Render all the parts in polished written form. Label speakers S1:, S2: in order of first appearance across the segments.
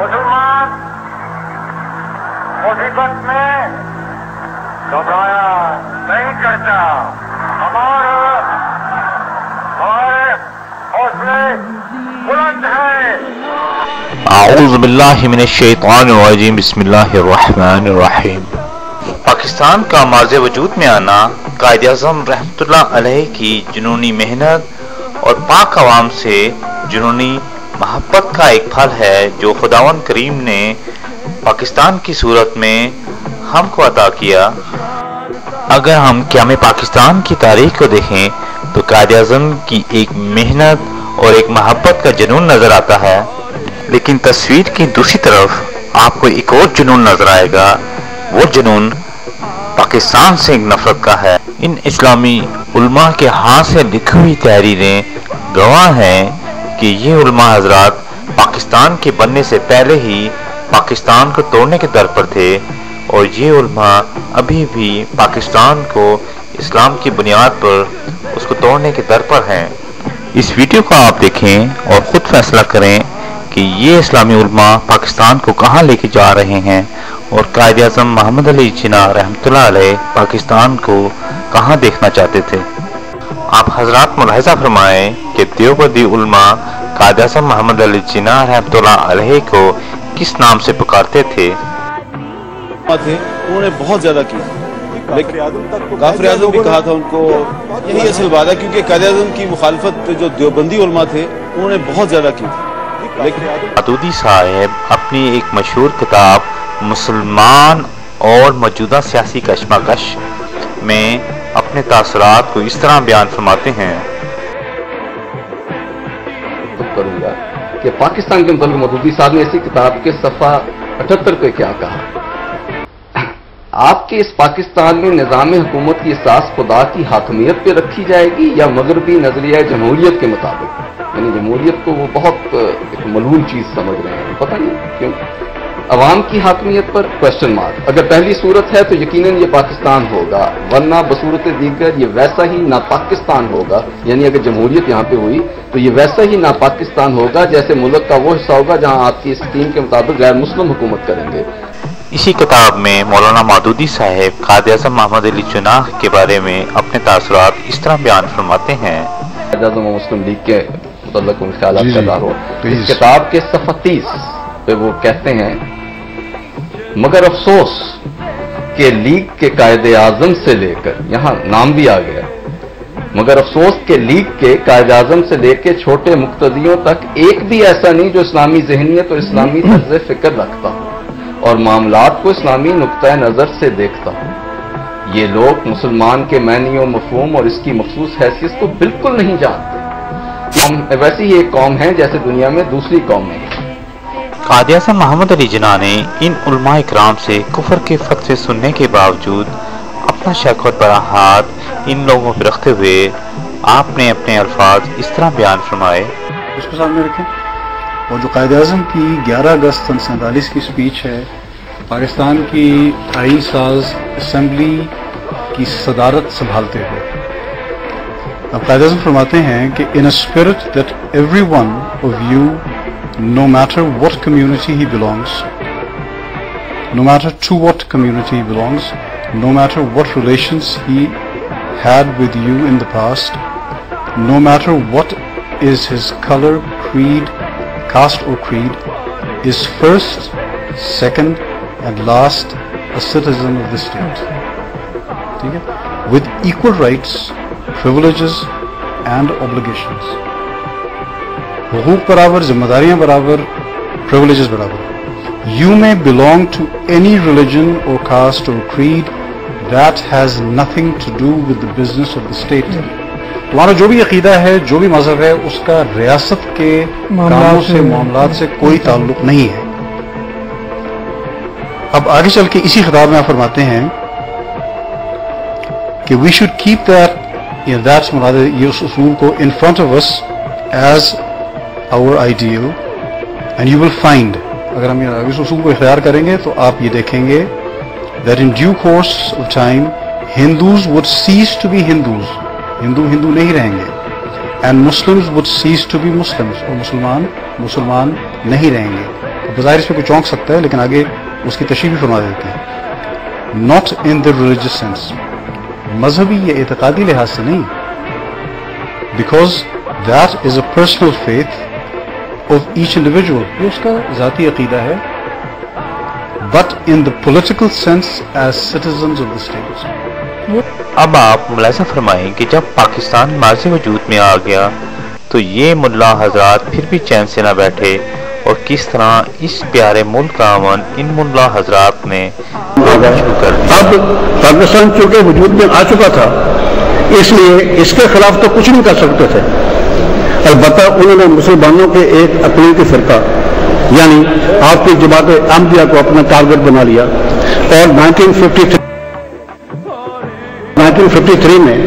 S1: مسلمان مصیبت میں گھبرایا نہیں کرتا. ہمارے حوصلے بلند ہیں.
S2: اعوذ باللہ من الشیطان الرجیم. بسم اللہ الرحمن الرحیم. پاکستان کا ماضی وجود میں آنا قائد اعظم رحمۃ اللہ علیہ کی جنونی محنت اور پاک عوام سے جنونی محبت کا ایک پھل ہے جو خداوند کریم نے پاکستان کی صورت میں ہم کو عطا کیا. اگر ہم قیام پاکستان کی تاریخ کو دیکھیں تو قائد اعظم کی ایک محنت اور ایک محبت کا جنون نظر آتا ہے، لیکن تصویر کی دوسری طرف آپ کو ایک اور جنون نظر آئے گا. وہ جنون پاکستان سے ایک نفرت کا ہے. ان اسلامی علماء کے ہاتھ سے لکھی ہوئی تحریریں گواہ ہیں کہ یہ علماء حضرات پاکستان کے بننے سے پہلے ہی پاکستان کو توڑنے کے در پر تھے، اور یہ علماء ابھی بھی پاکستان کو اسلام کی بنیاد پر اس کو توڑنے کے در پر ہیں. اس ویڈیو کو آپ دیکھیں اور خود فیصلہ کریں کہ یہ اسلامی علماء پاکستان کو کہاں لے کے جا رہے ہیں، اور قائد اعظم محمد علی جناح رحمۃ اللہ علیہ پاکستان کو کہاں دیکھنا چاہتے تھے. آپ حضرات ملاحظہ فرمائیں کہ دیوبندی علماء قائد اعظم محمد علی جناح رحمۃ اللہ علیہ کو کس نام سے پکارتے تھے.
S3: انہوں نے بہت زیادہ کی، غافر اعظم بھی کہا تھا ان کو. یہی اصل بات ہے، کیونکہ قائد اعظم کی مخالفت جو دیوبندی علماء تھے انہوں نے بہت زیادہ کی تھی.
S2: مودودی صاحب اپنی ایک مشہور کتاب مسلمان اور موجودہ سیاسی کشمکش میں اپنے تاثرات کو اس طرح بیان فرماتے ہیں.
S4: کروں گا کہ پاکستان کے متعلق مودودی صاحب نے اسی کتاب کے صفحہ 78 پہ کیا کہا. آپ کے اس پاکستان میں نظام حکومت کی اساس خدا کی حاکمیت پہ رکھی جائے گی یا مغربی نظریہ جمہوریت کے مطابق. یعنی جمہوریت کو وہ بہت ایک ملعون چیز سمجھ رہے ہیں، پتہ نہیں کیوں. عوام کی حاکمیت پر کوشچن مارک. اگر پہلی صورت ہے تو یقیناً یہ پاکستان ہوگا، ورنہ بصورت دیگر یہ ویسا ہی نا پاکستان ہوگا. یعنی اگر جمہوریت یہاں پہ ہوئی تو یہ ویسا ہی نا پاکستان ہوگا جیسے ملک کا وہ حصہ ہوگا جہاں آپ کی اسکیم کے مطابق غیر مسلم حکومت کریں گے.
S2: اسی کتاب میں مولانا مودودی صاحب قائد اعظم محمد علی جناح کے بارے میں اپنے تاثرات اس طرح بیان فرماتے ہیں.
S4: قائد اعظم مسلم لیگ کے متعلق ان خیالات کا اظہار ہو. اس کتاب کے صفحہ 30 پہ وہ کہتے ہیں، مگر افسوس کہ لیگ کے قائد اعظم سے لے کر، یہاں نام بھی آ گیا، مگر افسوس کہ لیگ کے قائد اعظم سے لے کے چھوٹے مقتدیوں تک ایک بھی ایسا نہیں جو اسلامی ذہنیت اور اسلامی طرز فکر رکھتا ہو اور معاملات کو اسلامی نقطۂ نظر سے دیکھتا ہو. یہ لوگ مسلمان کے معنی و مفہوم اور اس کی مخصوص حیثیت کو بالکل نہیں جانتے. ہم ویسی ہی ایک قوم ہیں جیسے دنیا میں دوسری قومیں ہیں.
S2: قائد اعظم محمد علی جناح نے ان علماء اکرام سے کفر کے فتوے سننے کے باوجود اپنا شک اور براہات ان لوگوں پہ رکھتے ہوئے آپ نے اپنے الفاظ اس طرح بیان فرمائے.
S5: اس کو سامنے رکھیں. اور جو قائد اعظم کی 11 اگست 1947 کی اسپیچ ہے، پاکستان کی آئین ساز اسمبلی کی صدارت سنبھالتے ہوئے، اب قائد اعظم فرماتے ہیں کہ in a spirit that every one of you, no matter what community he belongs, no matter to what community he belongs, no matter what relations he had with you in the past, no matter what is his color, creed, caste or creed, is first, second and last a citizen of this state. ٹھیک ہے، with equal rights, privileges and obligations. حقوق برابر، ذمہ داریاں برابر، privileges برابر. You may belong to any religion or caste or creed that has nothing to do with the business of the state. تمہارا جو بھی عقیدہ ہے، جو بھی مذہب ہے، اس کا ریاست کے کاموں سے، معاملات سے کوئی تعلق نہیں ہے. اب آگے چل کے اسی خطاب میں آپ فرماتے ہیں کہ وی شوڈ کیپ دیٹ مراد یہ اس اصول کو in front of us as our ideal and you will find. اگر ہم اس اصول کو اختیار کریں گے تو آپ یہ دیکھیں گے that in due course of time Hindus would cease to be Hindus, ہندو نہیں رہیں گے، and Muslims would cease to be Muslims, اور مسلمان نہیں رہیں گے. بظاہر اس پہ کوئی چونک سکتا ہے لیکن آگے اس کی تشریح بھی فرما دیتے ہیں. Not in the religious sense, مذہبی یا اعتقادی لحاظ سے نہیں، because that is a personal faith of each individual, یہ اس کا ذاتی عقیدہ ہے، but in the political sense as citizens of the state.
S2: اب آپ ملاحظہ فرمائیں کہ جب پاکستان ماضی وجود میں آ گیا تو یہ ملا حضرات پھر بھی چین سے نہ بیٹھے اور کس طرح اس پیارے ملک کا امن ان ملا حضرات نے شروع کر دیا.
S6: اب پاکستان چونکہ وجود میں آ چکا تھا اس لیے اس کے خلاف تو کچھ نہیں کر سکتے تھے، البتہ انہوں نے مسلمانوں کے ایک اقلیتی فرقہ یعنی آپ کی جماعت احمدیہ کو اپنا ٹارگٹ بنا لیا اور 1953 میں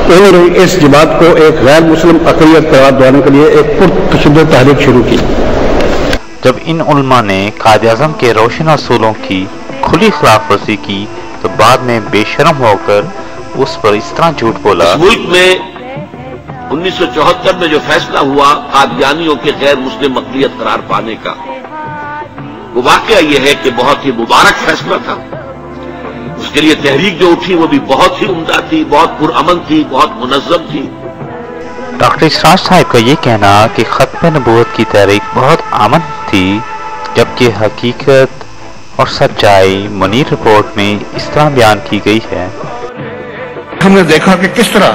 S6: انہوں نے اس جماعت کو ایک غیر مسلم اقلیت قرار دینے کے لیے ایک پرتشدد تحریک شروع کی.
S2: جب ان علماء نے قائد اعظم کے روشن اصولوں کی کھلی خلاف ورزی کی تو بعد میں بے شرم ہو کر اس پر اس طرح جھوٹ بولا.
S7: اس ملک میں 1974 میں جو فیصلہ ہوا قادیانیوں کے غیر مسلم اقلیت قرار پانے کا، وہ واقعہ یہ ہے کہ بہت ہی مبارک فیصلہ تھا. اس کے لیے تحریک جو اٹھی وہ بھی بہت ہی عمدہ تھی، بہت پرامن تھی، بہت منظم تھی.
S2: ڈاکٹر اسراج صاحب کا یہ کہنا کہ ختم نبوت کی تحریک بہت امن تھی، جبکہ حقیقت اور سچائی منیر رپورٹ میں اس طرح بیان کی گئی ہے.
S6: ہم نے دیکھا کہ کس طرح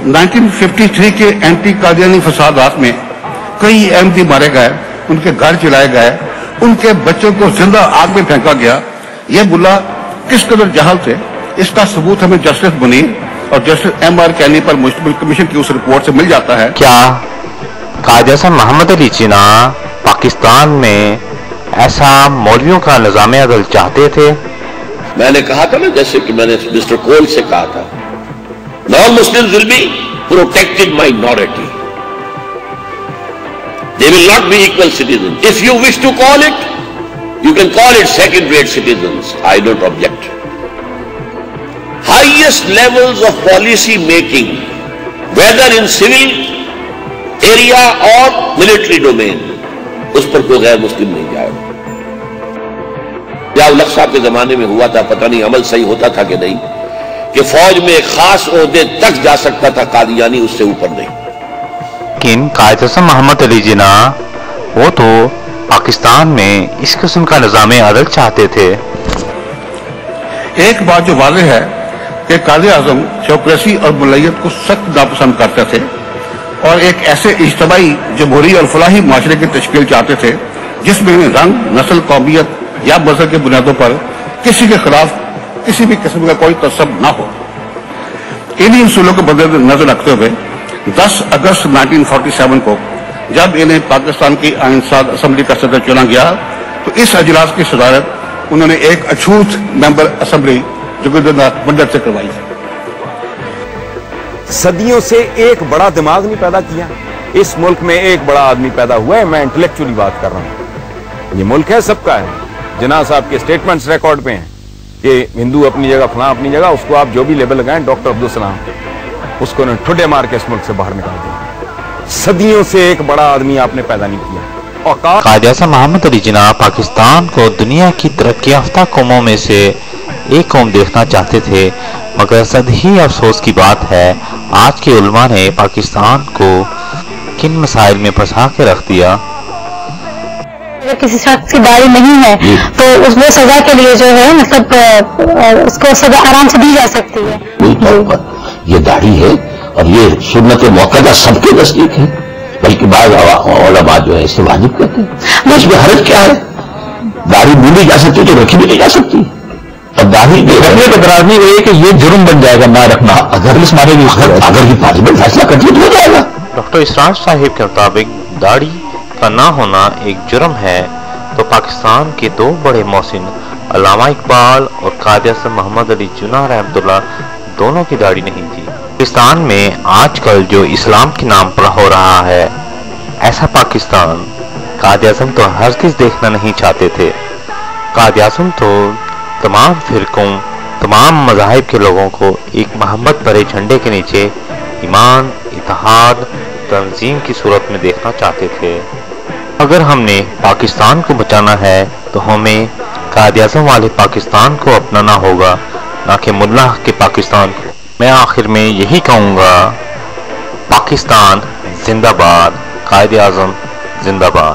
S6: 1953 کے اینٹی قادیانی فسادات میں کئی احمدی مارے گئے، ان کے گھر جلائے گئے، ان کے بچوں کو زندہ آگ میں پھینکا گیا. یہ ملا کس قدر جہل تھے اس کا ثبوت ہمیں جسٹس منیر اور جسٹس ایم آر کینی پر مشتمل کمیشن کی اس رپورٹ سے مل جاتا ہے.
S2: کیا قائد اعظم محمد علی جناح پاکستان میں ایسا مولویوں کا نظام عدل چاہتے تھے؟
S7: میں نے کہا تھا نا، جیسے کہ میں نے مسٹر کول سے کہا تھا، non Muslims will be protected minority, they will not be equal citizens. If you wish to call it, you can call it second-rate citizens. I don't object. Highest levels of policy making, whether in civil area or military domain, اس پر کوئی غیر مسلم نہیں جائے. یا الگ صاحب کے زمانے میں ہوا تھا، پتہ نہیں عمل صحیح ہوتا تھا کہ نہیں، کہ فوج میں ایک خاص عہدے تک جا سکتا تھا قادیانی، اس سے اوپر نہیں.
S2: لیکن قائد اعظم محمد علی جناح وہ تو پاکستان میں اس قسم کا نظام عدل چاہتے تھے.
S6: ایک بات جو واضح ہے کہ قائد اعظم تھیوکریسی اور ملیت کو سخت ناپسند کرتے تھے اور ایک ایسے اجتماعی جمہوری اور فلاحی معاشرے کی تشکیل چاہتے تھے جس میں رنگ، نسل، قومیت یا مذہب کی بنیادوں پر کسی کے خلاف کسی بھی قسم کا کوئی تعصب نہ ہو. انہی اصولوں کو مد نظر رکھتے ہوئے 10 اگست 1947 کو جب انہیں پاکستان کی آئین ساز اسمبلی کا صدر چنا گیا تو اس اجلاس کی صدارت انہوں نے ایک اچھوت ممبر اسمبلی جوگیندر ناتھ منڈت سے کروائی.
S8: صدیوں سے ایک بڑا دماغ نہیں پیدا کیا، اس ملک میں ایک بڑا آدمی پیدا ہوا ہے. میں انٹلیکچولی بات کر رہا ہوں. یہ ملک ہے سب کا ہے. جناح صاحب کے سٹیٹمنٹس ریکارڈ پہ ہیں کہ ہندو اپنی جگہ، فلاں اپنی جگہ، اس کو آپ جو بھی لیبل لگائیں، ڈاکٹر عبدالسلام اس کو انہوں نے ٹھڈے مار کے اس ملک سے باہر نکال دیا. صدیوں سے ایک بڑا آدمی آپ نے پیدا نہیں کیا.
S2: قائد اعظم محمد علی جناح پاکستان کو دنیا کی ترقی یافتہ قوموں میں سے ایک قوم دیکھنا چاہتے تھے، مگر صد ہی افسوس کی بات ہے آج کے علماء نے پاکستان کو کن مسائل میں پھنسا کے رکھ دیا.
S9: اگر کسی شخص کی داڑھی نہیں ہے تو اس وہ سزا کے لیے جو ہے مطلب اس کو سزا آرام سے دی جا سکتی ہے.
S7: یہ داڑھی ہے اور یہ سنت موقعہ سب کے نزدیک ہے، بلکہ بعض علماء جو ہے اسے واجب کہتے ہیں. اس میں حرج کیا ہے؟ داڑھی بولی جا سکتی تو رکھی بھی نہیں جا سکتی. اور داڑھی رکھنے کا دراز نہیں ہے کہ یہ جرم بن جائے گا نہ رکھنا. اگر اس مارے گی اگر یہ پارلیمنٹ فیصلہ کرتی تو ہو جائے گا.
S2: ڈاکٹر اسراج صاحب کے مطابق داڑھی کا نہ ہونا ایک جرم ہے، تو پاکستان کے دو بڑے محسن علامہ اقبال اور قائد اعظم محمد علی جناح رحمۃ اللہ دونوں کی داڑھی نہیں تھی. پاکستان میں آج کل جو اسلام کے نام پر ہو رہا ہے، ایسا پاکستان قائد اعظم تو ہرگز دیکھنا نہیں چاہتے تھے. قائد اعظم تو تمام فرقوں، تمام مذاہب کے لوگوں کو ایک محبت بھرے جھنڈے کے نیچے ایمان، اتحاد، تنظیم کی صورت میں دیکھنا چاہتے تھے. اگر ہم نے پاکستان کو بچانا ہے تو ہمیں قائد اعظم والے پاکستان کو اپنانا ہوگا، نہ کہ ملا کے پاکستان کو۔ میں آخر میں یہی کہوں گا، پاکستان زندہ باد، قائد اعظم زندہ باد۔